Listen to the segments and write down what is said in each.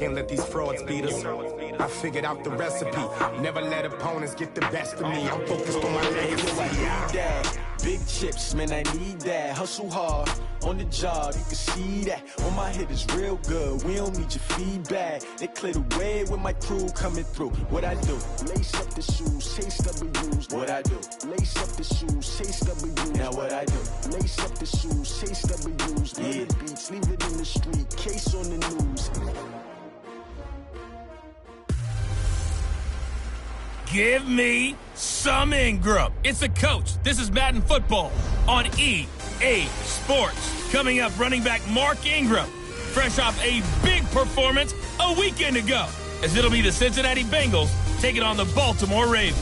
Can't let these frauds beat us. I figured out the recipe. Never let opponents get the best of me. I'm focused on my legacy. I need that. Big chips, man, I need that. Hustle hard on the job, you can see that. On my head is real good. We don't need your feedback. They clear the way with my crew coming through. What I do? Lace up the shoes, chase W's. What I do? Lace up the shoes, chase W's. Now what I do? Lace up the shoes, chase W's. Yeah. The beats, leave it in the street. Case on the news. Give me some Ingram. It's the coach. This is Madden Football on EA Sports. Coming up, running back Mark Ingram, fresh off a big performance a weekend ago, as it'll be the Cincinnati Bengals taking on the Baltimore Ravens.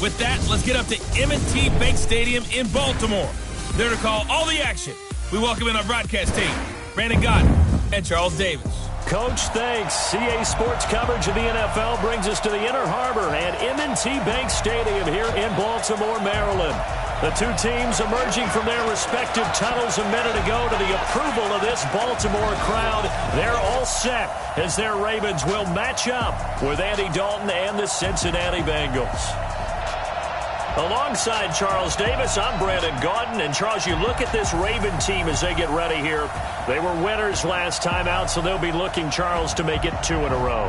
With that, let's get up to M&T Bank Stadium in Baltimore. There to call all the action, we welcome in our broadcast team, Brandon Godden and Charles Davis. Coach, thanks. CA Sports coverage of the NFL brings us to the Inner Harbor and M&T Bank Stadium here in Baltimore, Maryland. The two teams emerging from their respective tunnels a minute ago to the approval of this Baltimore crowd. They're all set as their Ravens will match up with Andy Dalton and the Cincinnati Bengals. Alongside Charles Davis, I'm Brandon Godden. And Charles, you look at this Raven team as they get ready here. They were winners last time out, so they'll be looking, Charles, to make it 2 in a row.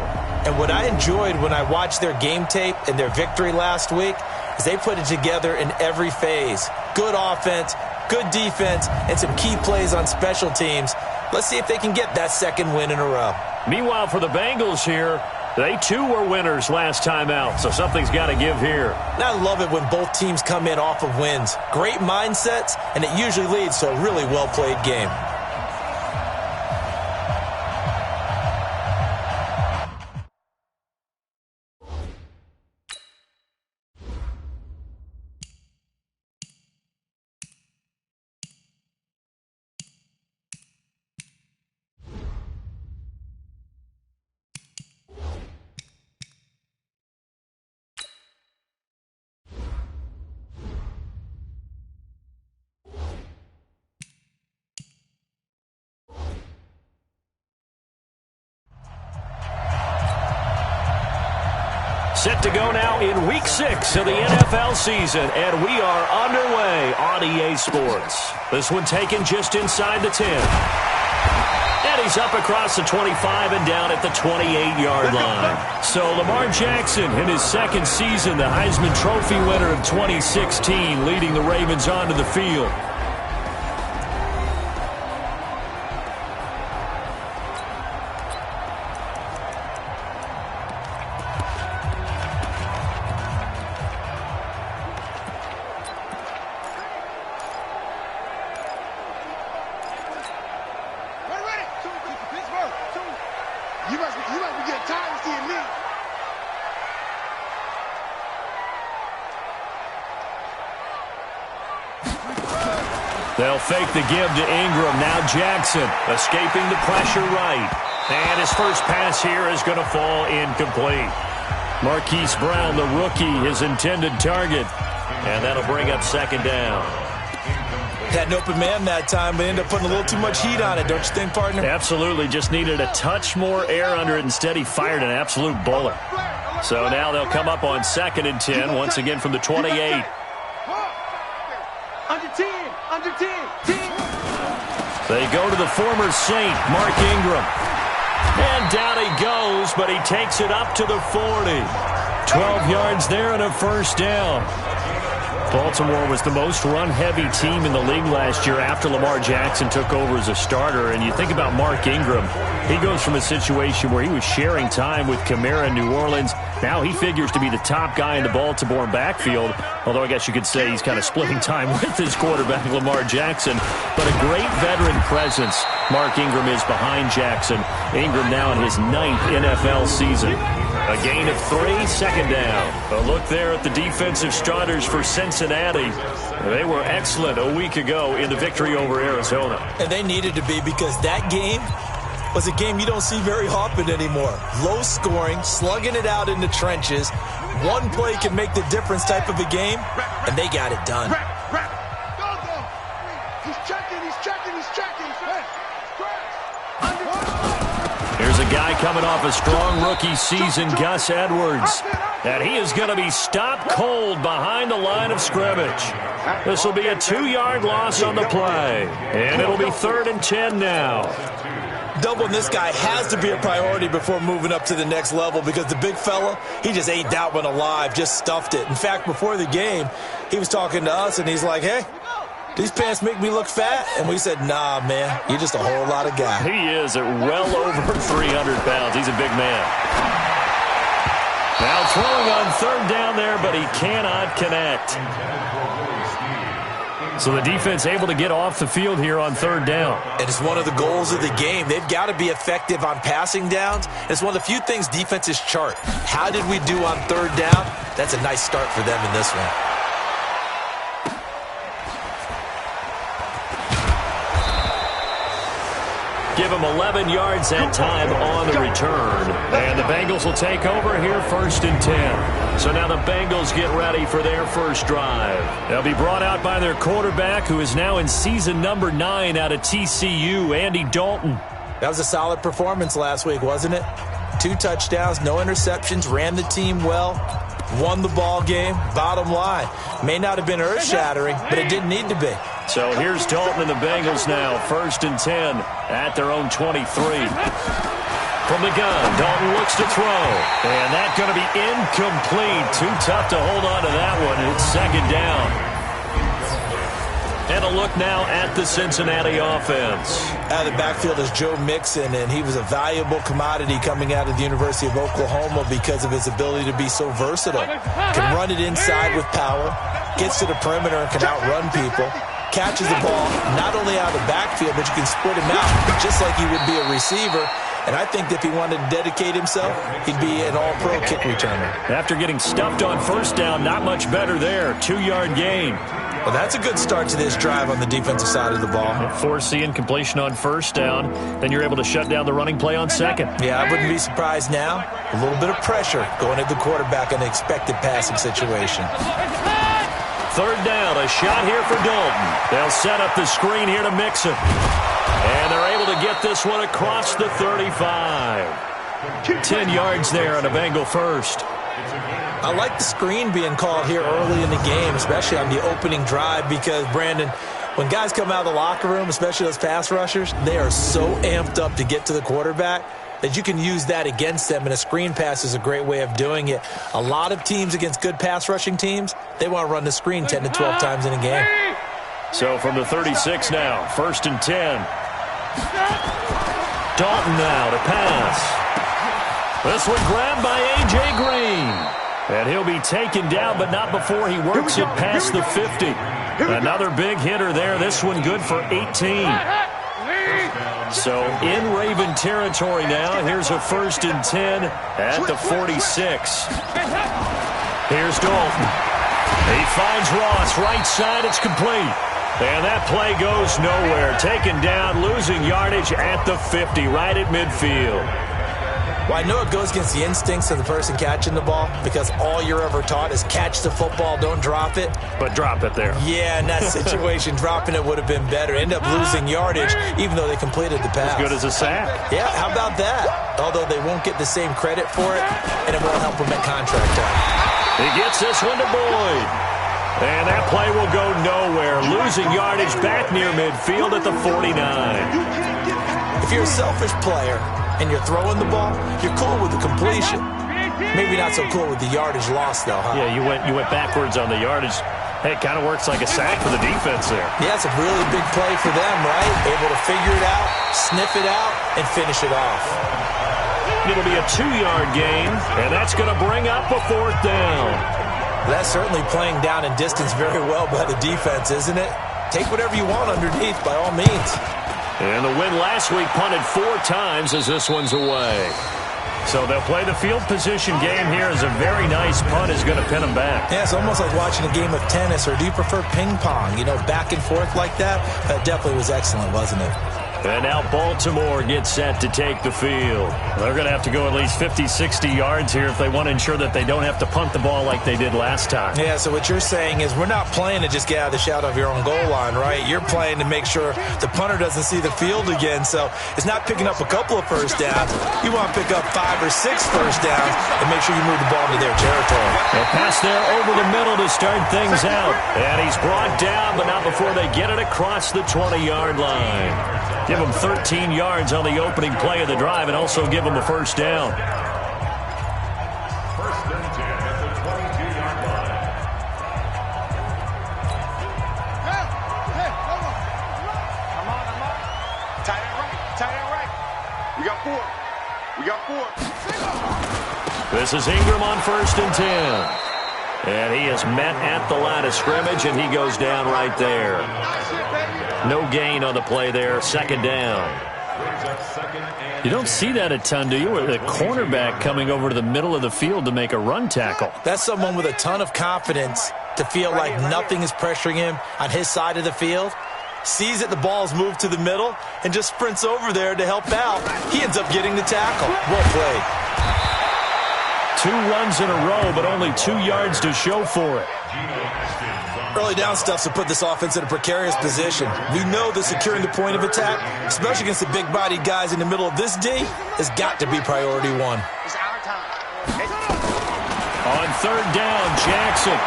And what I enjoyed when I watched their game tape and their victory last week is they put it together in every phase. Good offense, good defense, and some key plays on special teams. Let's see if they can get that second win in a row. Meanwhile, for the Bengals here, they too were winners last time out, so something's got to give here. And I love it when both teams come in off of wins. Great mindsets, and it usually leads to a really well-played game. Set to go now in Week 6 of the NFL season, and we are underway on EA Sports. This one taken just inside the 10. And he's up across the 25 and down at the 28-yard line. So Lamar Jackson, in his second season, the Heisman Trophy winner of 2016, leading the Ravens onto the field. They'll fake the give to Ingram. Now Jackson escaping the pressure right. And his first pass here is going to fall incomplete. Marquise Brown, the rookie, his intended target. And that'll bring up second down. Had an open man that time, but ended up putting a little too much heat on it, don't you think, partner? Absolutely. Just needed a touch more air under it. Instead, he fired an absolute bullet. So now they'll come up on 2nd and 10, once again from the 28. Under 10, under 10, 10. They go to the former Saint, Mark Ingram. And down he goes, but he takes it up to the 40. 12 yards there and a first down. Baltimore was the most run-heavy team in the league last year after Lamar Jackson took over as a starter. And you think about Mark Ingram, he goes from a situation where he was sharing time with Kamara in New Orleans. Now he figures to be the top guy in the Baltimore backfield, although I guess you could say he's kind of splitting time with his quarterback, Lamar Jackson. But a great veteran presence Mark Ingram is behind Jackson. Ingram now in his 9th NFL season. A gain of 3, second down. A look there at the defensive starters for Cincinnati. They were excellent a week ago in the victory over Arizona. And they needed to be, because that game was a game you don't see very often anymore. Low scoring, slugging it out in the trenches. One play can make the difference type of a game, and they got it done. Here's the guy coming off a strong rookie season, Gus Edwards. And he is going to be stopped cold behind the line of scrimmage. This will be a 2-yard loss on the play. And it'll be 3rd and 10 now. Doubling this guy has to be a priority before moving up to the next level because the big fella, he just ate that one alive, just stuffed it. In fact, before the game, he was talking to us, and he's like, hey, these pants make me look fat. And we said, nah, man, you're just a whole lot of guy. He is at well over 300 pounds. He's a big man. Now throwing on 3rd down there, but he cannot connect. So the defense able to get off the field here on 3rd down. And it's one of the goals of the game. They've got to be effective on passing downs. It's one of the few things defenses chart. How did we do on 3rd down? That's a nice start for them in this one. Give him 11 yards that time on the return. And the Bengals will take over here 1st and 10. So now the Bengals get ready for their first drive. They'll be brought out by their quarterback, who is now in season number 9 out of TCU, Andy Dalton. That was a solid performance last week, wasn't it? 2 touchdowns, no interceptions, ran the team well, won the ball game. Bottom line, may not have been earth-shattering, but it didn't need to be. So here's Dalton and the Bengals now, 1st and 10 at their own 23. From the gun, Dalton looks to throw, and that's going to be incomplete. Too tough to hold on to that one. It's 2nd down. And a look now at the Cincinnati offense. Out of the backfield is Joe Mixon, and he was a valuable commodity coming out of the University of Oklahoma because of his ability to be so versatile. Can run it inside with power, gets to the perimeter and can outrun people. Catches the ball not only out of the backfield, but you can split him out just like he would be a receiver. And I think if he wanted to dedicate himself, he'd be an all-pro kick returner. After getting stuffed on 1st down, not much better there. 2-yard gain. Well, that's a good start to this drive on the defensive side of the ball. Forcing completion on 1st down. Then you're able to shut down the running play on 2nd. Yeah, I wouldn't be surprised now. A little bit of pressure going at the quarterback in an expected passing situation. 3rd down, a shot here for Dalton. They'll set up the screen here to Mixon. And they're able to get this one across the 35. 10 yards there on a Bengal first. I like the screen being called here early in the game, especially on the opening drive, because, Brandon, when guys come out of the locker room, especially those pass rushers, they are so amped up to get to the quarterback that you can use that against them, and a screen pass is a great way of doing it. A lot of teams against good pass rushing teams, they want to run the screen 10 to 12 times in a game. So from the 36 now, 1st and 10. Dalton now to pass. This one grabbed by A.J. Green. And he'll be taken down, but not before he works it past the 50. Another big hitter there. This one good for 18. So in Raven territory now. Here's a 1st and 10 at the 46. Here's Dalton. He finds Ross. Right side, it's complete. And that play goes nowhere. Taken down, losing yardage at the 50, right at midfield. Well, I know it goes against the instincts of the person catching the ball because all you're ever taught is catch the football, don't drop it. But drop it there. Yeah, in that situation, dropping it would have been better. End up losing yardage, even though they completed the pass. As good as a sack. Yeah, how about that? Although they won't get the same credit for it, and it won't help them at contract time. He gets this one to Boyd. And that play will go nowhere. Losing yardage back near midfield at the 49. If you're a selfish player and you're throwing the ball, you're cool with the completion. Maybe not so cool with the yardage loss, though, huh? Yeah, you went backwards on the yardage. Hey, it kind of works like a sack for the defense there. Yeah, it's a really big play for them, right? Able to figure it out, sniff it out, and finish it off. It'll be a 2-yard gain, and that's going to bring up a 4th down. That's certainly playing down in distance very well by the defense, isn't it? Take whatever you want underneath, by all means. And the win last week punted 4 times as this one's away. So they'll play the field position game here as a very nice punt is going to pin them back. Yeah, it's almost like watching a game of tennis, or do you prefer ping pong? You know, back and forth like that? That definitely was excellent, wasn't it? And now Baltimore gets set to take the field. They're going to have to go at least 50, 60 yards here if they want to ensure that they don't have to punt the ball like they did last time. Yeah, so what you're saying is we're not playing to just get out of the shadow of your own goal line, right? You're playing to make sure the punter doesn't see the field again. So it's not picking up a couple of first downs. You want to pick up 5 or 6 first downs and make sure you move the ball into their territory. A pass there over the middle to start things out. And he's brought down, but not before they get it across the 20-yard line. Give him 13 yards on the opening play of the drive and also give him a first down. First and 10 at the 22-yard line. Come on. Tight end right. We got 4. This is Ingram on first and 10. And he is met at the line of scrimmage, and he goes down right there. No gain on the play there, second down. You don't see that a ton, do you? With a cornerback coming over to the middle of the field to make a run tackle. That's someone with a ton of confidence to feel like nothing is pressuring him on his side of the field. Sees that the ball's moved to the middle and just sprints over there to help out. He ends up getting the tackle. Well played. 2 runs in a row, but only 2 yards to show for it. Early down stuff to put this offense in a precarious position. We know that securing the point of attack, especially against the big-bodied guys in the middle of this D, has got to be priority 1. It's our time. On third down, Jackson.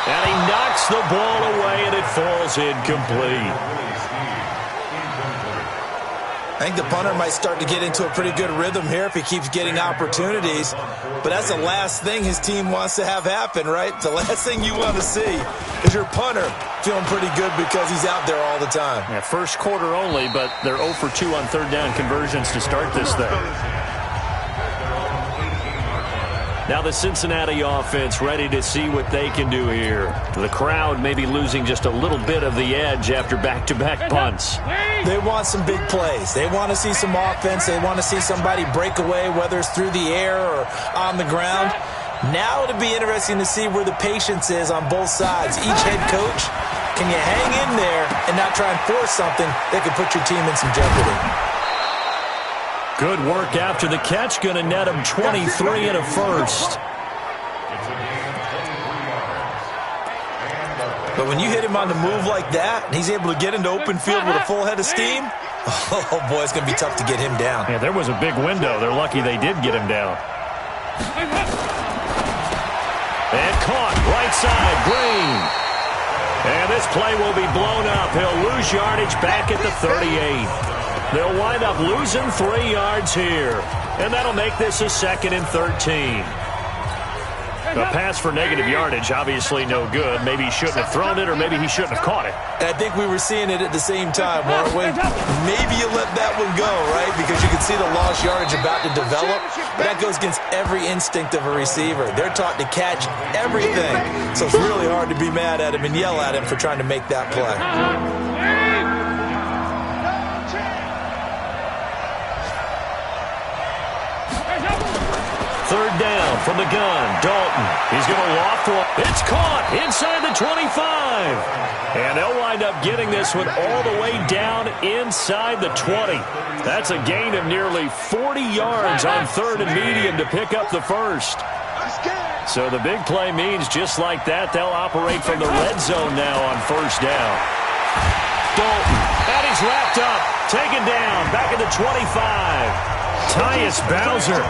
And he knocks the ball away, and it falls incomplete. I think the punter might start to get into a pretty good rhythm here if he keeps getting opportunities. But that's the last thing his team wants to have happen, right? The last thing you want to see is your punter feeling pretty good because he's out there all the time. Yeah, first quarter only, but they're 0 for 2 on third down conversions to start this thing. Now the Cincinnati offense ready to see what they can do here. The crowd may be losing just a little bit of the edge after back-to-back punts. They want some big plays. They want to see some offense. They want to see somebody break away, whether it's through the air or on the ground. Now it'll be interesting to see where the patience is on both sides. Each head coach, can you hang in there and not try and force something that could put your team in some jeopardy? Good work after the catch. Going to net him 23 and a first. But when you hit him on the move like that, and he's able to get into open field with a full head of steam, oh, boy, it's going to be tough to get him down. Yeah, there was a big window. They're lucky they did get him down. And caught right side, Green. And this play will be blown up. He'll lose yardage back at the 38. They'll wind up losing 3 yards here. And that'll make this a 2nd and 13. A pass for negative yardage, obviously no good. Maybe he shouldn't have thrown it, or maybe he shouldn't have caught it. I think we were seeing it at the same time, weren't we? Maybe you let that one go, right? Because you can see the lost yardage about to develop. But that goes against every instinct of a receiver. They're taught to catch everything. So it's really hard to be mad at him and yell at him for trying to make that play. Third down from the gun. Dalton. He's going to loft one. It's caught inside the 25. And they'll wind up getting this one all the way down inside the 20. That's a gain of nearly 40 yards on third and medium to pick up the first. So the big play means just like that, they'll operate from the red zone now on first down. Dalton. And he's wrapped up. Taken down. Back at the 25. Tyus Bowser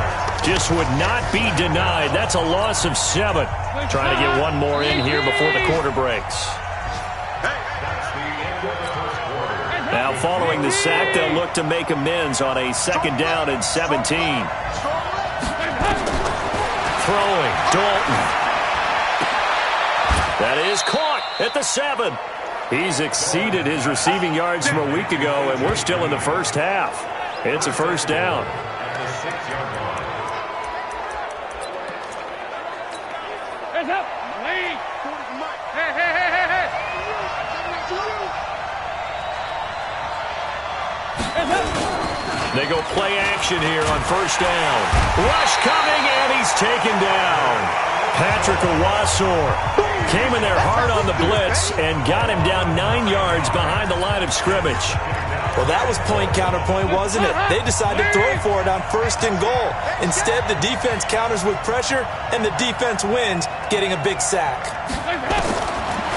just would not be denied. That's a loss of 7. Trying to get one more in here before the quarter breaks. Now following the sack, they'll look to make amends on a 2nd down and 17. Throwing, Dalton. That is caught at the 7. He's exceeded his receiving yards from a week ago, and we're still in the first half. It's a first down. They go play action here on first down. Rush coming, and he's taken down. Patrick Owasor came in there hard on the blitz and got him down 9 yards behind the line of scrimmage. Well, that was point counterpoint, wasn't it? They decided to throw for it on 1st and goal. Instead, the defense counters with pressure, and the defense wins, getting a big sack.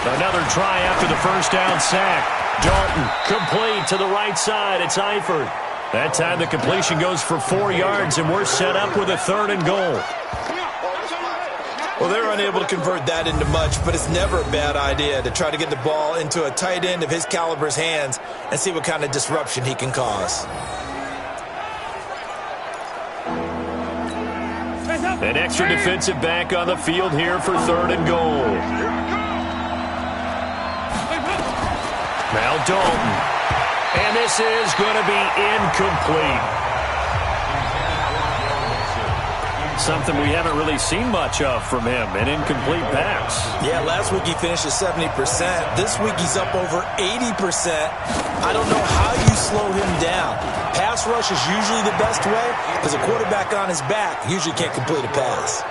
Another try after the first down sack. Dalton complete to the right side. It's Eifert. That time the completion goes for 4 yards, and we're set up with a 3rd and goal. Well, they're unable to convert that into much, but it's never a bad idea to try to get the ball into a tight end of his caliber's hands and see what kind of disruption he can cause. An extra defensive back on the field here for 3rd and goal. Now Dalton. And this is going to be incomplete. Something we haven't really seen much of from him, an incomplete pass. Yeah, last week he finished at 70%. This week he's up over 80%. I don't know how you slow him down. Pass rush is usually the best way because a quarterback on his back usually can't complete a pass.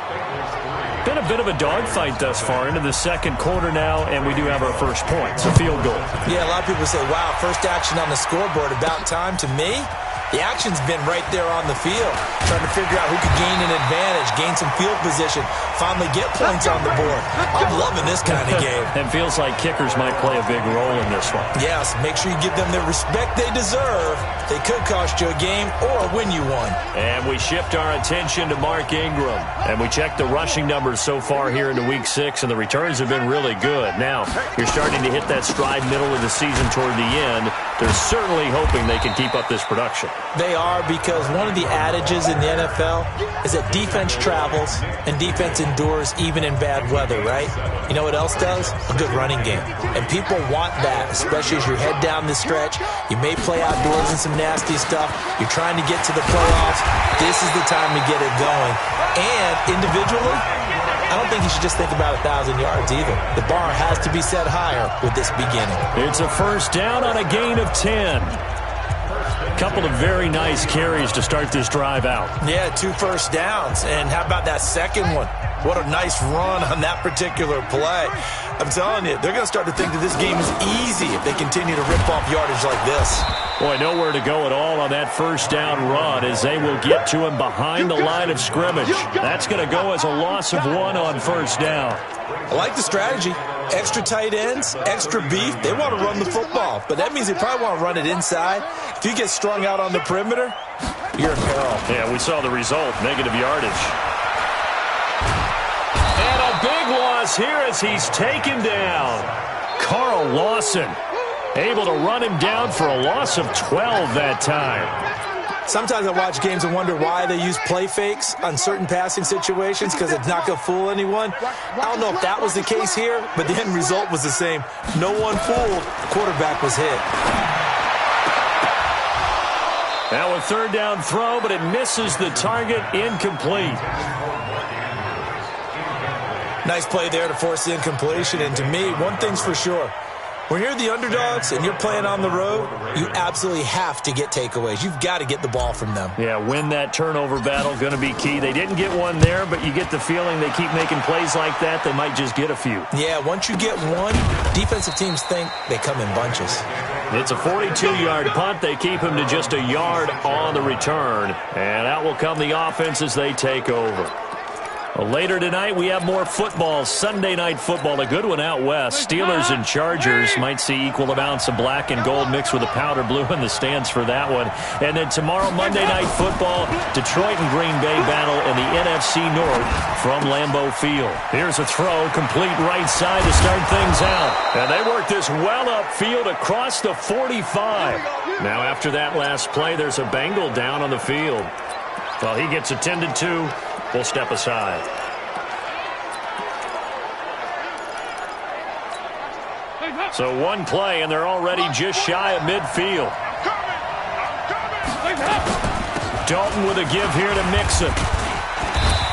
Been a bit of a dogfight thus far into the 2nd quarter now, and we do have our first point. It's a field goal. Yeah, a lot of people say, wow, first action on the scoreboard, about time. To me, the action's been right there on the field, trying to figure out who could gain an advantage, gain some field position, finally get points on the board. I'm loving this kind of game. And feels like kickers might play a big role in this one. Yes, make sure you give them the respect they deserve. They could cost you a game or win you one. And we shift our attention to Mark Ingram. And we check the rushing numbers so far here into Week 6, and the returns have been really good. Now, you're starting to hit that stride middle of the season toward the end. They're certainly hoping they can keep up this production. They are, because one of the adages in the NFL is that defense travels and defense endures even in bad weather, right? You know what else does? A good running game. And people want that, especially as you head down the stretch. You may play outdoors in some nasty stuff. You're trying to get to the playoffs. This is the time to get it going. And individually, I don't think you should just think about 1,000 yards either. The bar has to be set higher with this beginning. It's a first down on a gain of 10. Couple of very nice carries to start this drive out. Yeah, 2 first downs. And how about that second one? What a nice run on that particular play. I'm telling you, they're going to start to think that this game is easy if they continue to rip off yardage like this. Boy, nowhere to go at all on that first down run as they will get to him behind the line of scrimmage. That's going to go as a loss of 1 on first down. I like the strategy. Extra tight ends, extra beef. They want to run the football, but that means they probably want to run it inside. If you get strung out on the perimeter, you're in peril. Yeah, we saw the result, negative yardage. And a big loss here as he's taken down. Carl Lawson able to run him down for a loss of 12 that time. Sometimes I watch games and wonder why they use play fakes on certain passing situations, because it's not going to fool anyone. I don't know if that was the case here, but the end result was the same. No one fooled. The quarterback was hit. Now a third down throw, but it misses the target, incomplete. Nice play there to force the incompletion. And to me, one thing's for sure. When you're the underdogs and you're playing on the road, you absolutely have to get takeaways. You've got to get the ball from them. Yeah, win that turnover battle, going to be key. They didn't get one there, but you get the feeling they keep making plays like that, they might just get a few. Yeah, once you get one, defensive teams think they come in bunches. It's a 42-yard punt. They keep him to just a yard on the return. And out will come the offense as they take over. Well, later tonight, we have more football. Sunday night football, a good one out west. Steelers and Chargers might see equal amounts of black and gold mixed with a powder blue in the stands for that one. And then tomorrow, Monday night football, Detroit and Green Bay battle in the NFC North from Lambeau Field. Here's a throw, complete right side to start things out. And they work this well upfield across the 45. Now, after that last play, there's a Bengal down on the field. Well, he gets attended to. We'll step aside. So one play, and they're already just shy of midfield. Dalton with a give here to Mixon.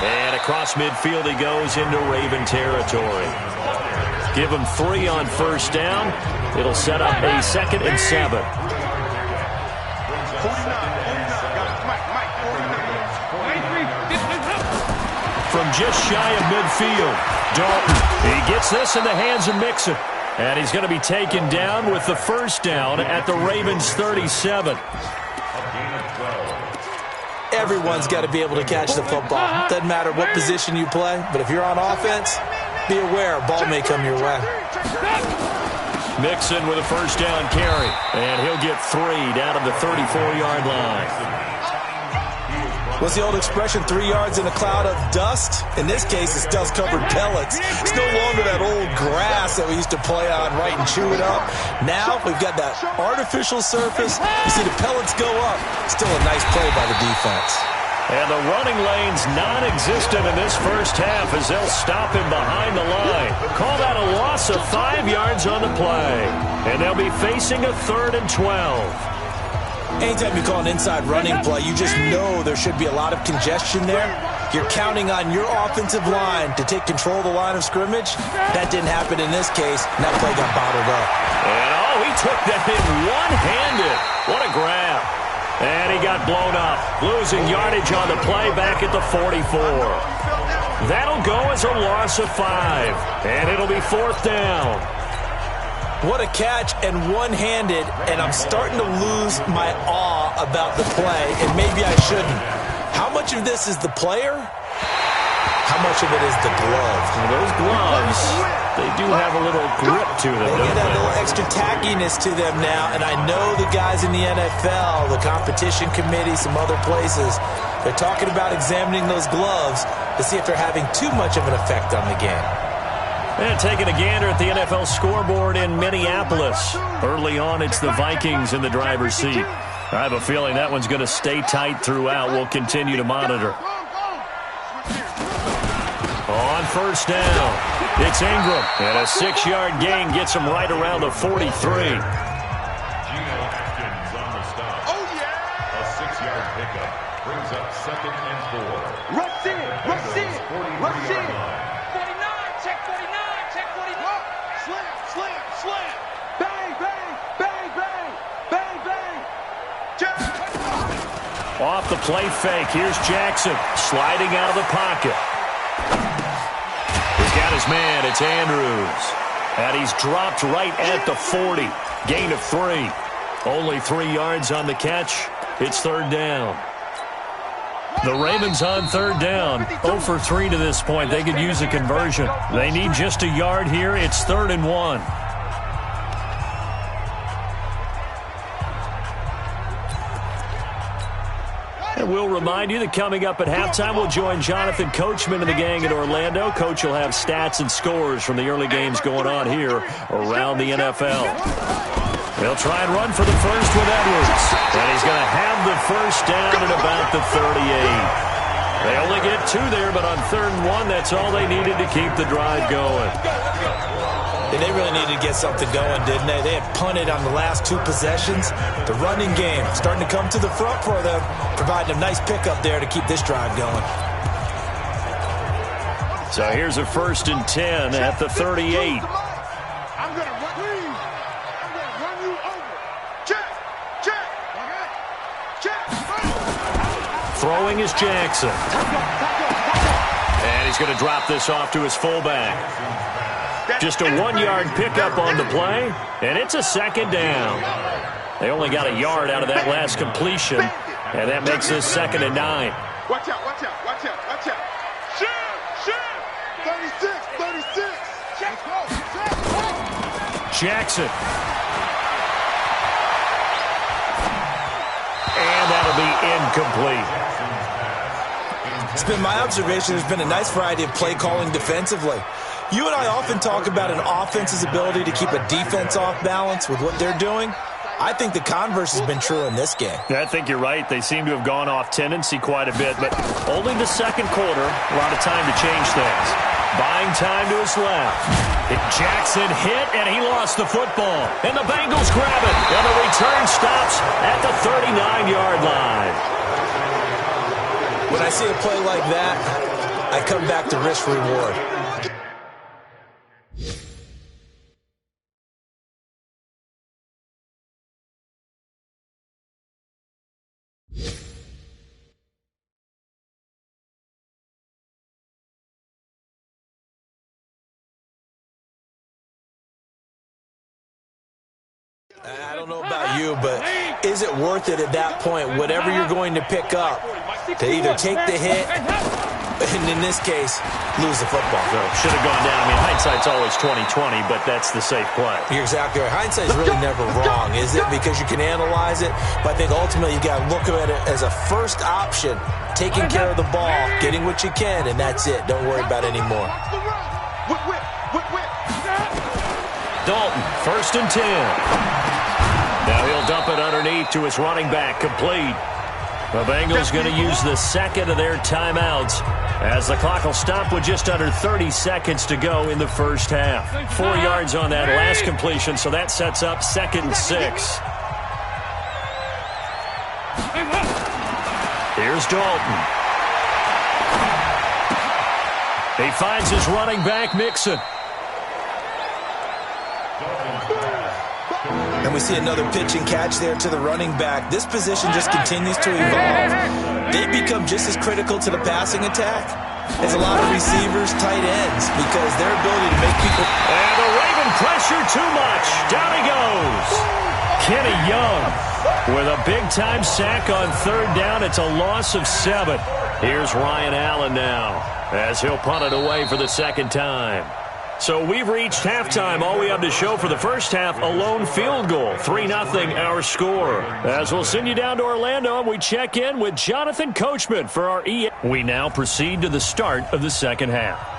And across midfield he goes into Raven territory. Give him 3 on first down. It'll set up a 2nd and 7. From just shy of midfield. Dalton, he gets this in the hands of Mixon. And he's going to be taken down with the first down at the Ravens' 37. Everyone's got to be able to catch the football. Doesn't matter what position you play, but if you're on offense, be aware a ball may come your way. Mixon with a first down carry, and he'll get 3 down at the 34-yard line. What's the old expression, 3 yards in a cloud of dust? In this case, it's dust-covered pellets. It's no longer that old grass that we used to play on, right, and chew it up. Now we've got that artificial surface. You see the pellets go up. Still a nice play by the defense. And the running lane's non-existent in this first half as they'll stop him behind the line. Call that a loss of 5 yards on the play. And they'll be facing a 3rd and 12. Anytime you call an inside running play, you just know there should be a lot of congestion there. You're counting on your offensive line to take control of the line of scrimmage. That didn't happen in this case, and that play got bottled up. And, he took that in one-handed. What a grab. And he got blown up, losing yardage on the play back at the 44. That'll go as a loss of 5, and it'll be 4th down. What a catch, and one-handed, and I'm starting to lose my awe about the play, and maybe I shouldn't. How much of this is the player? How much of it is the glove? Well, those gloves, they do have a little grip to them, They get a little extra tackiness to them now, and I know the guys in the NFL, the competition committee, some other places, they're talking about examining those gloves to see if they're having too much of an effect on the game. And taking a gander at the NFL scoreboard in Minneapolis. Early on, it's the Vikings in the driver's seat. I have a feeling that one's going to stay tight throughout. We'll continue to monitor. On first down, it's Ingram. And a 6-yard gain gets him right around the 43. Geno Atkins on the stop. Oh, yeah! A 6-yard pickup brings up 2nd and 4. Rush in! Rush in! Rush in! 49, check 49, check 49. Slam! Slam! Slam! Bang! Bang! Bang! Bang! Bang! Bang! Jack! Off the play fake, here's Jackson sliding out of the pocket. He's got his man, it's Andrews. And he's dropped right at the 40. Gain of 3. Only 3 yards on the catch. It's 3rd down. The Ravens on 3rd down. 0 for 3 to this point. They could use a conversion. They need just a yard here. It's 3rd and 1. And we'll remind you that coming up at halftime, we'll join Jonathan Coachman and the gang in Orlando. Coach will have stats and scores from the early games going on here around the NFL. They'll try and run for the first with Edwards. And he's going to have the first down at about the 38. They only get 2 there, but on 3rd and 1, that's all they needed to keep the drive going. They really needed to get something going, didn't they? They had punted on the last 2 possessions. The running game starting to come to the front for them, providing a nice pickup there to keep this drive going. So here's a 1st and 10 at the 38. I'm going to run you over. Check! Check! Check! Throwing is Jackson. And he's going to drop this off to his fullback. Just a 1-yard pickup on the play, and it's a 2nd down. They only got a yard out of that last completion, and that makes this 2nd and 9. Watch out, watch out, watch out, watch out. Shoot! 36, 36. Let's go. Jackson. And that'll be incomplete. It's been my observation there's been a nice variety of play calling defensively. You and I often talk about an offense's ability to keep a defense off balance with what they're doing. I think the converse has been true in this game. I think you're right. They seem to have gone off tendency quite a bit, but only the 2nd quarter, a lot of time to change things. Buying time to his left. Jackson hit, and he lost the football. And the Bengals grab it, and the return stops at the 39-yard line. When I see a play like that, I come back to risk-reward. I don't know about you, but is it worth it at that point, whatever you're going to pick up, to either take the hit, and in this case, lose the football? So should have gone down. I mean, hindsight's always 20/20, but that's the safe play. You're exactly right. Hindsight's really never wrong, is it? Because you can analyze it, but I think ultimately you got to look at it as a first option, taking care of the ball, getting what you can, and that's it. Don't worry about it anymore. Dalton, 1st and 10. Now he'll dump it underneath to his running back, complete. The Bengals going to use the second of their timeouts as the clock will stop with just under 30 seconds to go in the first half. 4 yards on that last completion, so that sets up 2nd and 6. Here's Dalton. He finds his running back, Mixon. And we see another pitch and catch there to the running back. This position just continues to evolve. They become just as critical to the passing attack as a lot of receivers, tight ends, because their ability to make people... And the Raven pressure too much. Down he goes. Kenny Young with a big-time sack on 3rd down. It's a loss of 7. Here's Ryan Allen now as he'll punt it away for the 2nd time. So we've reached halftime. All we have to show for the first half, a lone field goal. 3-0 our score. As we'll send you down to Orlando, and we check in with Jonathan Coachman for our EA. We now proceed to the start of the second half.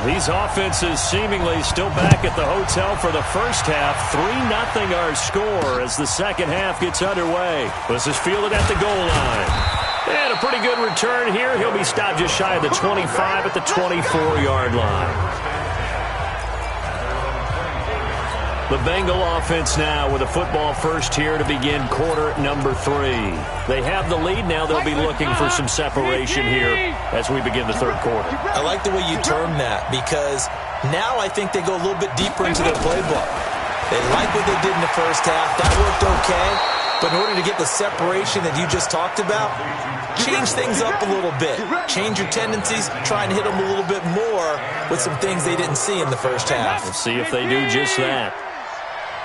These offenses seemingly still back at the hotel for the first half. 3-0 our score as the second half gets underway. This is fielded at the goal line. And a pretty good return here. He'll be stopped just shy of the 25 at the 24-yard line. The Bengal offense now with a football first here to begin quarter number 3. They have the lead. Now they'll be looking for some separation here as we begin the third quarter. I like the way you term that, because now I think they go a little bit deeper into their playbook. They like what they did in the first half. That worked okay. But in order to get the separation that you just talked about, change things up a little bit. Change your tendencies. Try and hit them a little bit more with some things they didn't see in the first half. We'll see if they do just that.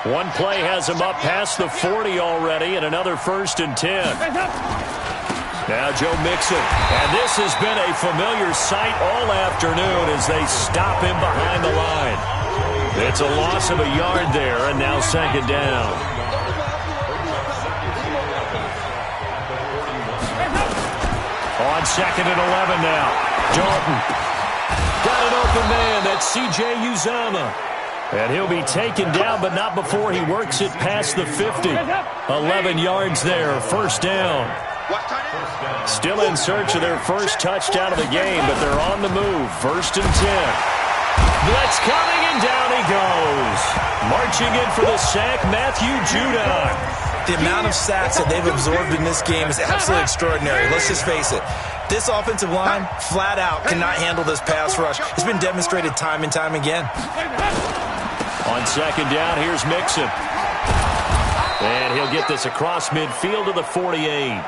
One play has him up past the 40 already, and another 1st and 10. Now Joe Mixon. And this has been a familiar sight all afternoon as they stop him behind the line. It's a loss of a yard there, and now 2nd down. On 2nd and 11 now. Dalton. Got an open man. That's C.J. Uzomah. And he'll be taken down, but not before he works it past the 50. 11 yards there. 1st down. Still in search of their first touchdown of the game, but they're on the move. 1st and 10. Blitz coming, and down he goes. Marching in for the sack, Matthew Judon. The amount of sacks that they've absorbed in this game is absolutely extraordinary. Let's just face it. This offensive line, flat out, cannot handle this pass rush. It's been demonstrated time and time again. On 2nd down, here's Mixon. And he'll get this across midfield to the 48.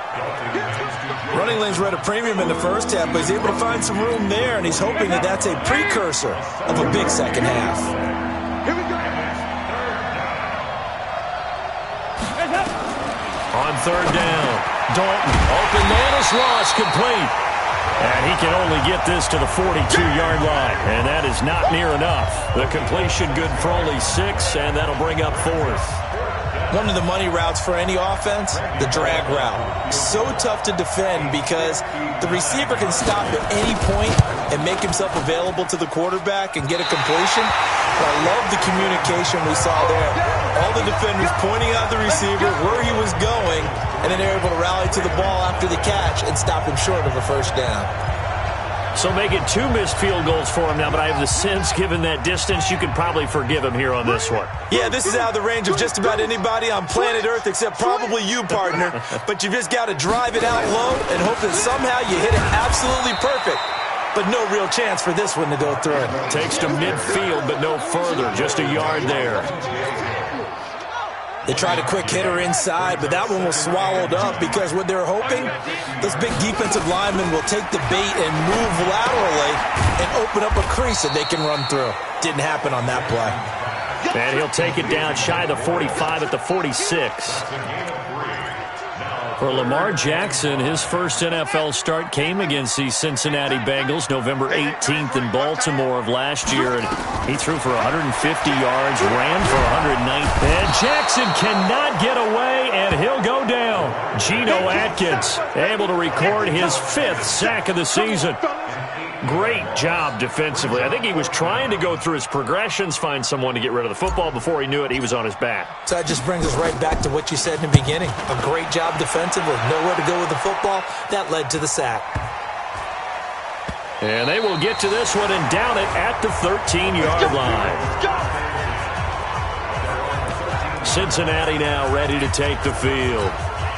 Running lanes were at a premium in the first half, but he's able to find some room there, and he's hoping that that's a precursor of a big second half. On 3rd down, Dalton. Open man is lost, complete. And he can only get this to the 42-yard line, and that is not near enough. The completion good for only 6, and that'll bring up 4th. One of the money routes for any offense, the drag route. So tough to defend because the receiver can stop at any point and make himself available to the quarterback and get a completion. But I love the communication we saw there. All the defenders pointing out the receiver, where he was going, and then they're able to rally to the ball after the catch and stop him short of a 1st down. So making 2 missed field goals for him now, but I have the sense, given that distance, you could probably forgive him here on this one. Yeah, this is out of the range of just about anybody on planet Earth except probably you, partner. But you just got to drive it out low and hope that somehow you hit it absolutely perfect. But no real chance for this one to go through. Takes to midfield, but no further. Just a yard there. They tried a quick hitter inside, but that one was swallowed up because what they're hoping, those big defensive linemen will take the bait and move laterally and open up a crease that they can run through. Didn't happen on that play. And he'll take it down shy of the 45 at the 46. For Lamar Jackson, his first NFL start came against the Cincinnati Bengals November 18th in Baltimore of last year. And he threw for 150 yards, ran for 109. And Jackson cannot get away, and he'll go down. Geno Atkins able to record his 5th sack of the season. Great job defensively. I think he was trying to go through his progressions, find someone to get rid of the football. Before he knew it, he was on his back. So that just brings us right back to what you said in the beginning. A great job defensively. Nowhere to go with the football. That led to the sack. And they will get to this one and down it at the 13-yard line. Cincinnati now ready to take the field.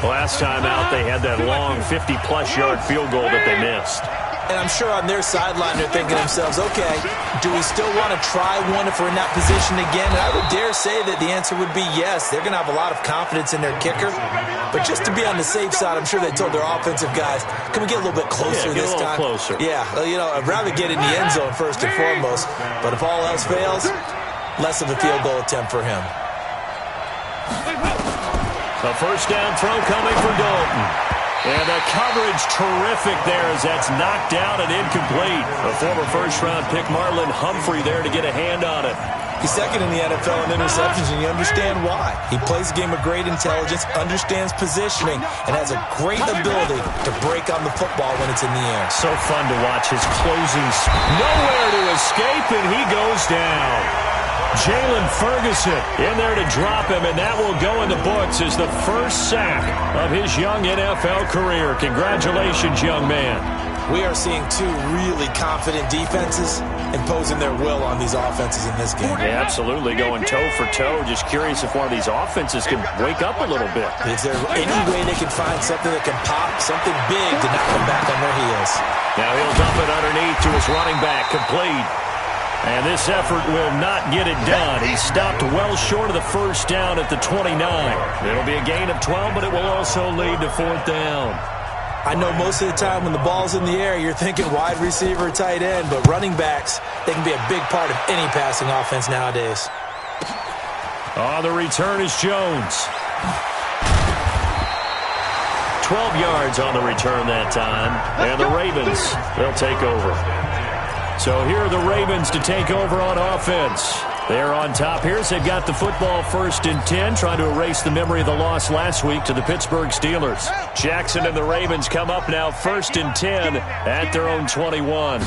Last time out, they had that long 50-plus yard field goal that they missed. And I'm sure on their sideline they're thinking to themselves, okay, do we still want to try one if we're in that position again? And I would dare say that the answer would be yes. They're going to have a lot of confidence in their kicker. But just to be on the safe side, I'm sure they told their offensive guys, can we get a little bit closer this time? Closer. Yeah, you know, I'd rather get in the end zone first and foremost. But if all else fails, less of a field goal attempt for him. A first down throw coming for Dalton. And the coverage terrific there as that's knocked down and incomplete. A former first-round pick, Marlon Humphrey, there to get a hand on it. He's second in the NFL in interceptions, and you understand why. He plays a game of great intelligence, understands positioning, and has a great ability to break on the football when it's in the air. So fun to watch his closing. Nowhere to escape, and he goes down. Jalen Ferguson in there to drop him, and that will go in the books as the first sack of his young NFL career. Congratulations, young man. We are seeing two really confident defenses imposing their will on these offenses in this game. Yeah, absolutely, going toe for toe. Just curious if one of these offenses can wake up a little bit. Is there any way they can find something that can pop, something big to knock them back on their heels? Now he'll dump it underneath to his running back, complete. And this effort will not get it done. He stopped well short of the first down at the 29. It'll be a gain of 12, but it will also lead to 4th down. I know most of the time when the ball's in the air, you're thinking wide receiver, tight end, but running backs, they can be a big part of any passing offense nowadays. On the return is Jones. 12 yards on the return that time. And the Ravens, they'll take over. So here are the Ravens to take over on offense. They're on top here. They've got the football 1st and 10, trying to erase the memory of the loss last week to the Pittsburgh Steelers. Jackson and the Ravens come up now 1st and 10 at their own 21.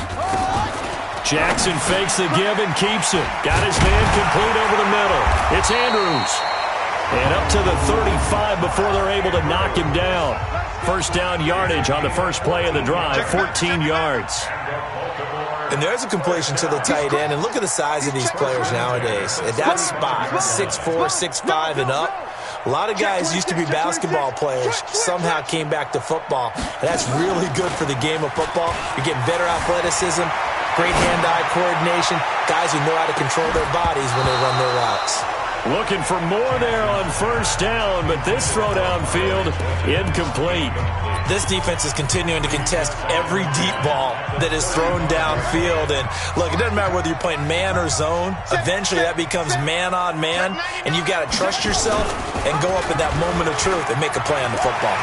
Jackson fakes the give and keeps it. Got his man complete over the middle. It's Andrews. And up to the 35 before they're able to knock him down. First down yardage on the first play of the drive, 14 yards. And there's a completion to the tight end. And look at the size of these players nowadays. At that spot, 6'4", 6'5", and up. A lot of guys used to be basketball players, somehow came back to football. And that's really good for the game of football. You're getting better athleticism, great hand-eye coordination, guys who know how to control their bodies when they run their routes. Looking for more there on first down, but this throw downfield, incomplete. This defense is continuing to contest every deep ball that is thrown downfield. And look, it doesn't matter whether you're playing man or zone. Eventually that becomes man on man, and you've got to trust yourself and go up at that moment of truth and make a play on the football.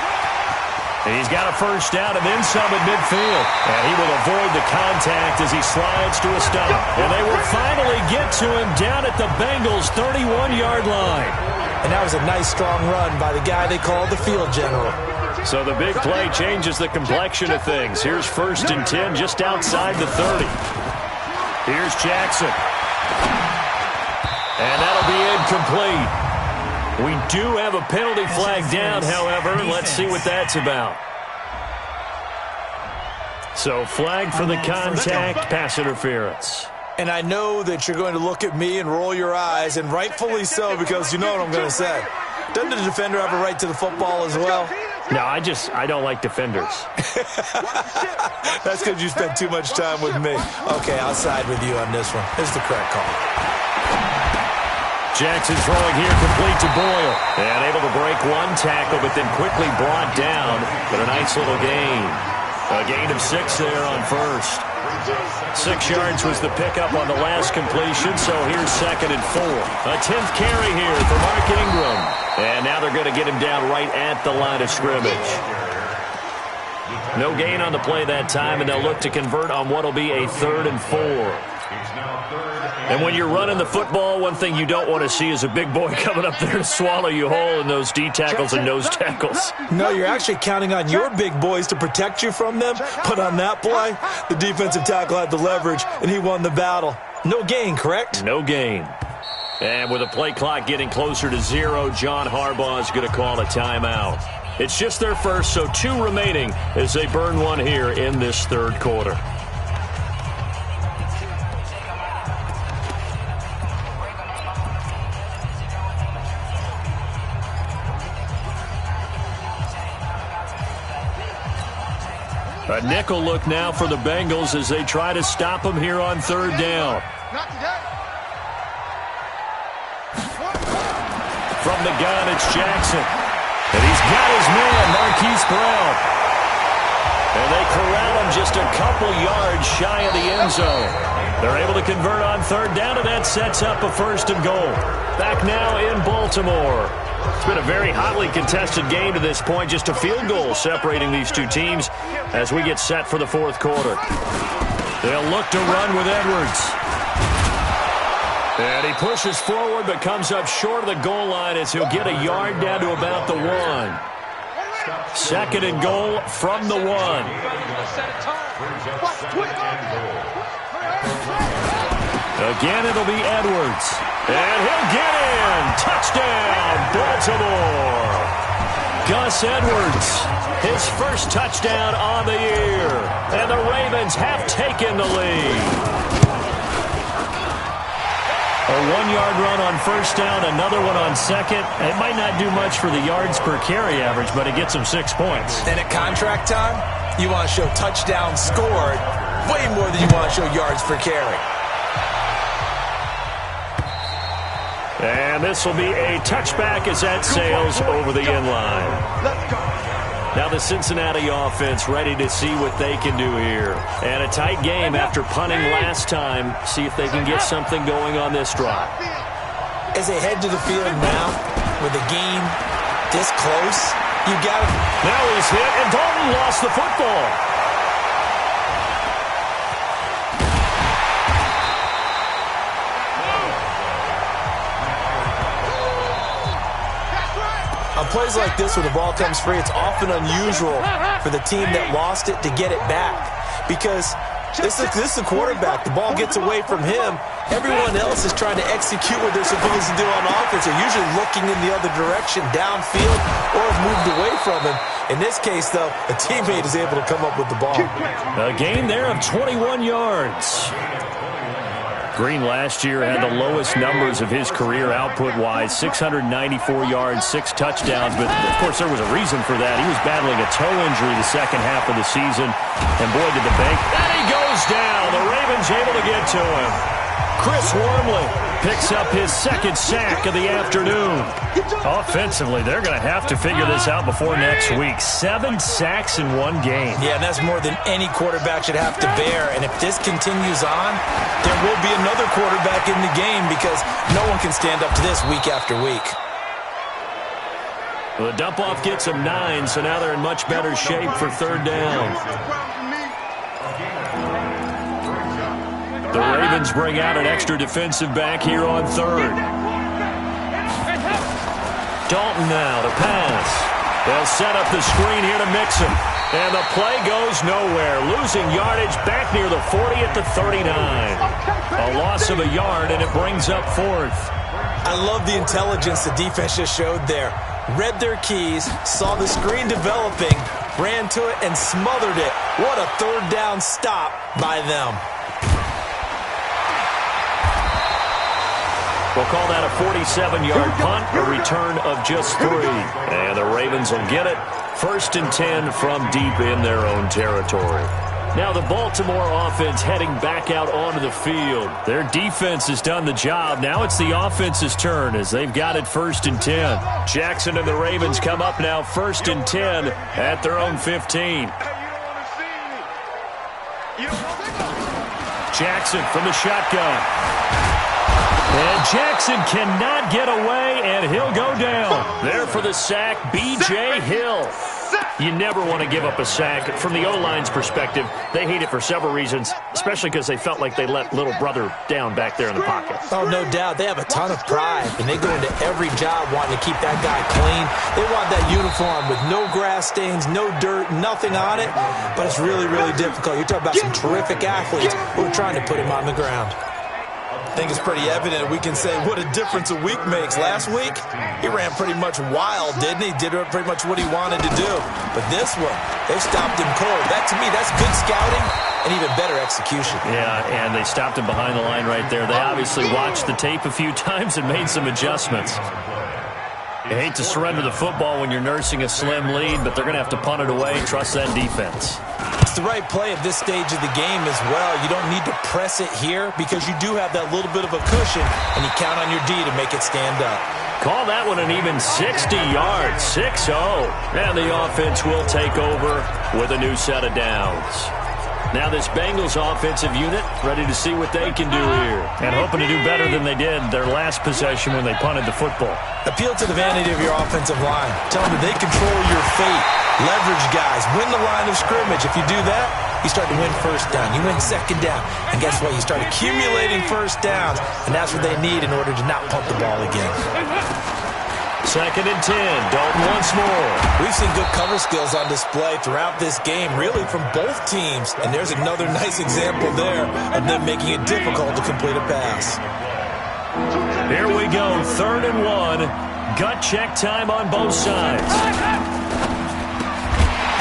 He's got a first down and then some at midfield. And he will avoid the contact as he slides to a stop. And they will finally get to him down at the Bengals' 31-yard line. And that was a nice, strong run by the guy they called the field general. So the big play changes the complexion of things. Here's 1st and 10 just outside the 30. Here's Jackson. And that'll be incomplete. We do have a penalty flag down, however. Let's see what that's about. So flag for the contact, pass interference. And I know that you're going to look at me and roll your eyes, and rightfully so, because you know what I'm going to say. Doesn't the defender have a right to the football as well? No, I don't like defenders. That's because you spent too much time with me. Okay, I'll side with you on this one. This is the correct call. Jackson throwing here, complete to Boyle. And able to break one tackle, but then quickly brought down. But a nice little gain. A gain of 6 there on first. 6 yards was the pickup on the last completion, so here's 2nd and 4. A 10th carry here for Mark Ingram. And now they're going to get him down right at the line of scrimmage. No gain on the play that time, and they'll look to convert on what will be a 3rd and 4. And when you're running the football, one thing you don't want to see is a big boy coming up there to swallow you whole in those D tackles and nose tackles. No, you're actually counting on your big boys to protect you from them. But on that play, the defensive tackle had the leverage, and he won the battle. No gain, correct? No gain. And with the play clock getting closer to 0, John Harbaugh is going to call a timeout. It's just their first, so 2 remaining as they burn one here in this 3rd quarter. A nickel look now for the Bengals as they try to stop him here on 3rd down. From the gun, it's Jackson. And he's got his man, Marquise Brown. And they corral him just a couple yards shy of the end zone. They're able to convert on 3rd down, and that sets up a 1st and goal. Back now in Baltimore. It's been a very hotly contested game to this point. Just a field goal separating these two teams as we get set for the 4th quarter. They'll look to run with Edwards. And he pushes forward but comes up short of the goal line as he'll get a yard down to about the 1. 2nd and goal from the 1. Again, it'll be Edwards. And he'll get in. Touchdown, Baltimore. Gus Edwards, his first touchdown on the year. And the Ravens have taken the lead. A 1-yard run on 1st down, another one on 2nd. It might not do much for the yards per carry average, but it gets them 6 points. And at contract time, you want to show touchdowns scored way more than you want to show yards per carry. And this will be a touchback as that sails over the end line. Now the Cincinnati offense ready to see what they can do here. And a tight game after punting last time. See if they can get something going on this drive. As they head to the field now, with the game this close, you got it. Now he's hit, and Dalton lost the football. On plays like this where the ball comes free, it's often unusual for the team that lost it to get it back. Because this is the quarterback. The ball gets away from him. Everyone else is trying to execute what they're supposed to do on offense. They're usually looking in the other direction, downfield, or have moved away from him. In this case, though, a teammate is able to come up with the ball. A gain there of 21 yards. Green last year had the lowest numbers of his career output-wise, 694 yards, 6 touchdowns. But, of course, there was a reason for that. He was battling a toe injury the second half of the season. And, boy, did the bank. And he goes down. The Ravens able to get to him. Chris Wormley picks up his 2nd sack of the afternoon. Offensively, they're going to have to figure this out before next week. 7 sacks in one game. Yeah, and that's more than any quarterback should have to bear. And if this continues on, there will be another quarterback in the game because no one can stand up to this week after week. Well, the dump-off gets them 9, so now they're in much better shape for 3rd down. The Ravens bring out an extra defensive back here on 3rd. Dalton now to pass. They'll set up the screen here to Mixon. And the play goes nowhere. Losing yardage back near the 40 at the 39. A loss of a yard, and it brings up 4th. I love the intelligence the defense just showed there. Read their keys, saw the screen developing, ran to it, and smothered it. What a 3rd down stop by them. We'll call that a 47-yard punt, a return of just 3. And the Ravens will get it. 1st and 10 from deep in their own territory. Now the Baltimore offense heading back out onto the field. Their defense has done the job. Now it's the offense's turn as they've got it 1st and 10. Jackson and the Ravens come up now 1st and 10 at their own 15. Jackson from the shotgun. And Jackson cannot get away, and he'll go down. There for the sack, B.J. Hill. You never want to give up a sack. From the O-line's perspective, they hate it for several reasons, especially because they felt like they let little brother down back there in the pocket. Oh, no doubt. They have a ton of pride, and they go into every job wanting to keep that guy clean. They want that uniform with no grass stains, no dirt, nothing on it, but it's really, really difficult. You're talking about some terrific athletes who are trying to put him on the ground. I think it's pretty evident we can say what a difference a week makes. Last week, he ran pretty much wild, didn't he? Did pretty much what he wanted to do. But this one, they stopped him cold. That, to me, that's good scouting and even better execution. Yeah, and they stopped him behind the line right there. They obviously watched the tape a few times and made some adjustments. You hate to surrender the football when you're nursing a slim lead, but they're going to have to punt it away and trust that defense. It's the right play at this stage of the game as well. You don't need to press it here because you do have that little bit of a cushion, and you count on your D to make it stand up. Call that one an even 60 yards, 6-0. And the offense will take over with a new set of downs. Now this Bengals offensive unit ready to see what they can do here and hoping to do better than they did their last possession when they punted the football. Appeal to the vanity of your offensive line. Tell them that they control your fate. Leverage guys. Win the line of scrimmage. If you do that, you start to win first down. You win second down. And guess what? You start accumulating first downs, and that's what they need in order to not punt the ball again. 2nd and 10. Dalton once more. We've seen good cover skills on display throughout this game, really from both teams. And there's another nice example there of them making it difficult to complete a pass. Here we go. 3rd and 1. Gut check time on both sides.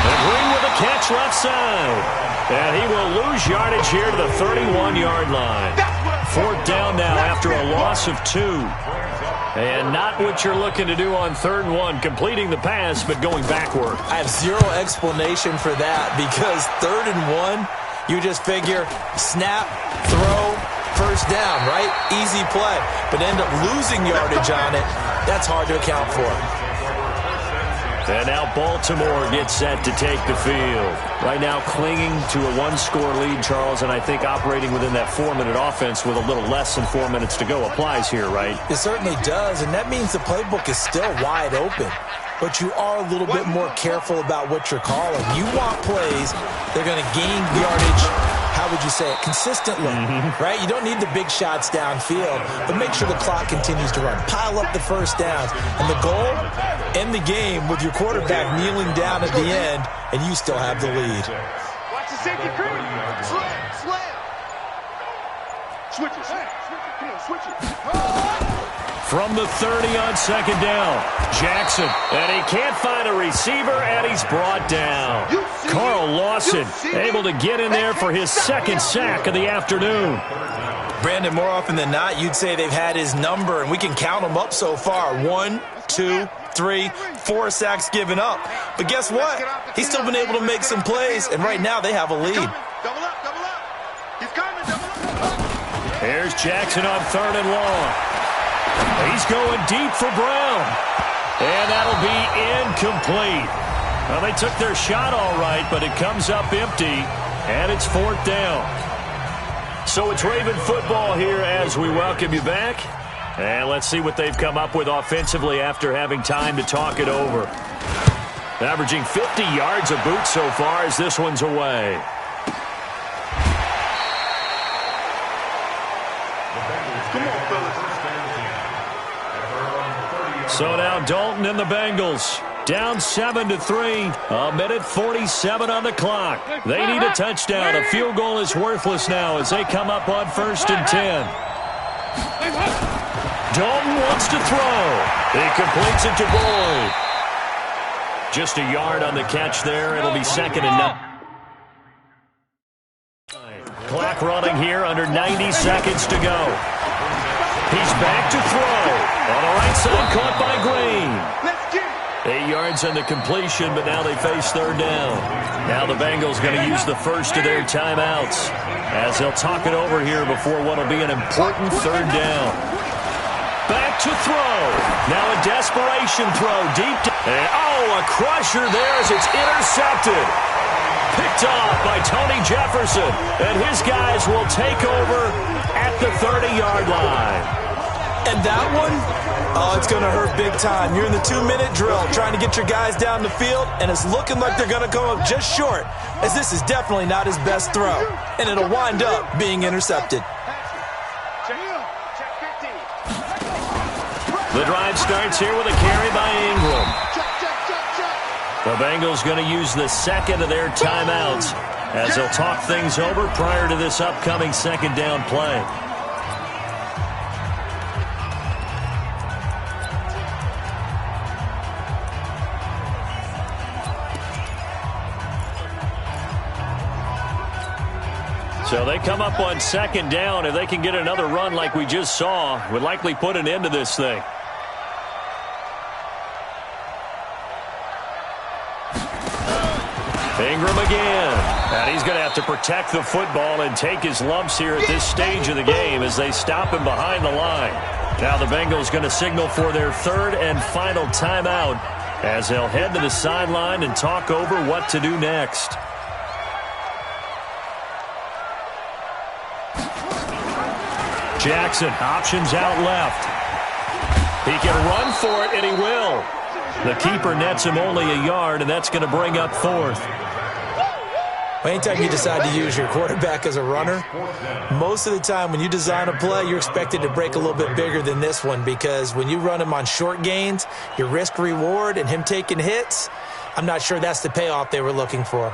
And Green with a catch left side. And he will lose yardage here to the 31-yard line. 4th down now after a loss of 2. And not what you're looking to do on 3rd and 1, completing the pass, but going backward. I have zero explanation for that because 3rd and 1, you just figure snap, throw, first down, right? Easy play. But end up losing yardage on it. That's hard to account for. And now Baltimore gets set to take the field. Right now clinging to a 1-score lead, Charles, and I think operating within that 4-minute offense with a little less than 4 minutes to go applies here, right? It certainly does, and that means the playbook is still wide open. But you are a little bit more careful about what you're calling. You want plays that are going to gain yardage, how would you say it, consistently, right? You don't need the big shots downfield, but make sure the clock continues to run. Pile up the first downs. And the goal, end the game with your quarterback kneeling down at the end, and you still have the lead. Watch the safety crew. Slam. Switch it. Switch it. From the 30 on 2nd down, Jackson, and he can't find a receiver, and he's brought down. Carl Lawson able to get in there for his 2nd sack of the afternoon. Brandon, more often than not, you'd say they've had his number, and we can count them up so far. 1, 2, 3, 4 sacks given up. But guess what? He's still been able to make some plays, and right now they have a lead. Double up. He's coming. Double up. Here's Jackson on 3rd and long. He's going deep for Brown. And that'll be incomplete. Well, they took their shot all right, but it comes up empty, and it's 4th down. So it's Raven football here as we welcome you back. And let's see what they've come up with offensively after having time to talk it over. Averaging 50 yards a boot so far as this one's away. So now Dalton and the Bengals down 7-3. A minute 47 on the clock. They need a touchdown. A field goal is worthless now as they come up on 1st and 10. Dalton wants to throw. He completes it to Boyd. Just a yard on the catch there. It'll be 2nd and 9. Clock running here under 90 seconds to go. He's back to throw. On the right side, caught by Green. 8 yards on the completion, but now they face third down. Now the Bengals going to use the first of their timeouts as they'll talk it over here before what will be an important third down. Back to throw. Now a desperation throw deep. And, a crusher there as it's intercepted. Picked off by Tony Jefferson. And his guys will take over at the 30-yard line. And that one, it's going to hurt big time. You're in the 2-minute drill trying to get your guys down the field, and it's looking like they're going to come up just short, as this is definitely not his best throw. And it'll wind up being intercepted. The drive starts here with a carry by Ingram. The Bengals going to use the second of their timeouts as they'll talk things over prior to this upcoming second down play. So they come up on second down. If they can get another run like we just saw, would likely put an end to this thing. Ingram again. And he's going to have to protect the football and take his lumps here at this stage of the game as they stop him behind the line. Now the Bengals going to signal for their third and final timeout as they'll head to the sideline and talk over what to do next. Jackson, options out left. He can run for it, and he will. The keeper nets him only a yard, and that's going to bring up fourth. Well, anytime you decide to use your quarterback as a runner, most of the time when you design a play, you're expected to break a little bit bigger than this one, because when you run him on short gains, your risk-reward and him taking hits, I'm not sure that's the payoff they were looking for.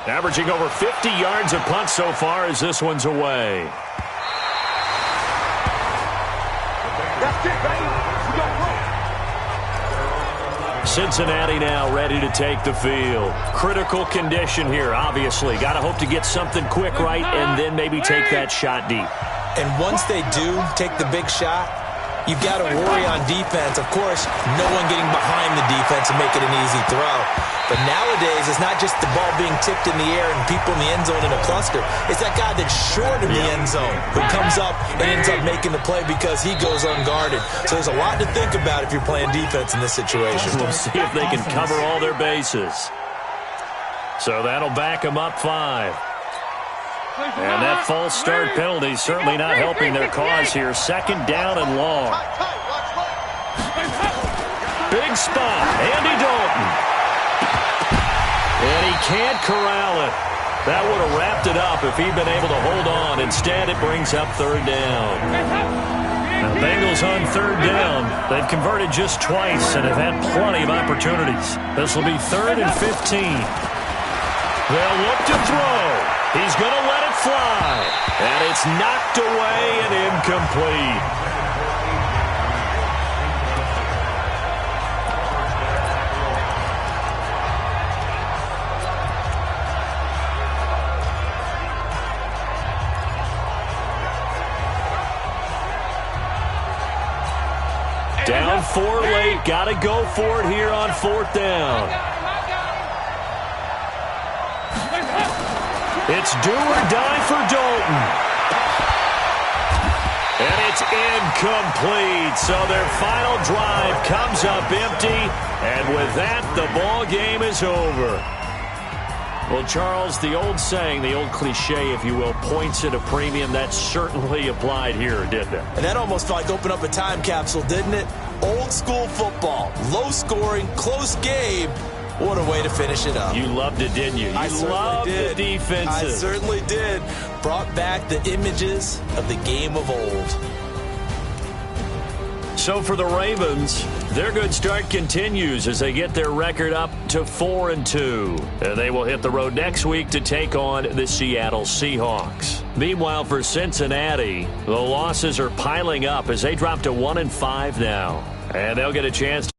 Averaging over 50 yards a punt so far as this one's away. That's it, baby. We got room. Cincinnati now ready to take the field. Critical condition here, obviously. Got to hope to get something quick right and then maybe take that shot deep. And once they do take the big shot, you've got to worry on defense. Of course, no one getting behind the defense and make it an easy throw. But nowadays, it's not just the ball being tipped in the air and people in the end zone in a cluster. It's that guy that's short in the end zone who comes up and ends up making the play because he goes unguarded. So there's a lot to think about if you're playing defense in this situation. We'll see if they can cover all their bases. So that'll back them up 5. And that false start penalty certainly not helping their cause here. Second down and long. Big spot. Andy Dalton. And he can't corral it. That would have wrapped it up if he'd been able to hold on. Instead, it brings up third down. Now, Bengals on third down. They've converted just twice and have had plenty of opportunities. This will be 3rd and 15. They'll look to throw. He's going to let it fly. And it's knocked away and incomplete. Down 4 late. Got to go for it here on 4th down. It's do or die for Dalton. And it's incomplete. So their final drive comes up empty. And with that, the ball game is over. Well, Charles, the old saying, the old cliche, if you will, points at a premium, that certainly applied here, didn't it? And that almost felt like open up a time capsule, didn't it? Old school football, low scoring, close game. What a way to finish it up. You loved it, didn't you? I loved did. The defenses. I certainly did. Brought back the images of the game of old. So for the Ravens, their good start continues as they get their record up to 4-2. And they will hit the road next week to take on the Seattle Seahawks. Meanwhile, for Cincinnati, the losses are piling up as they drop to 1-5 now. And they'll get a chance to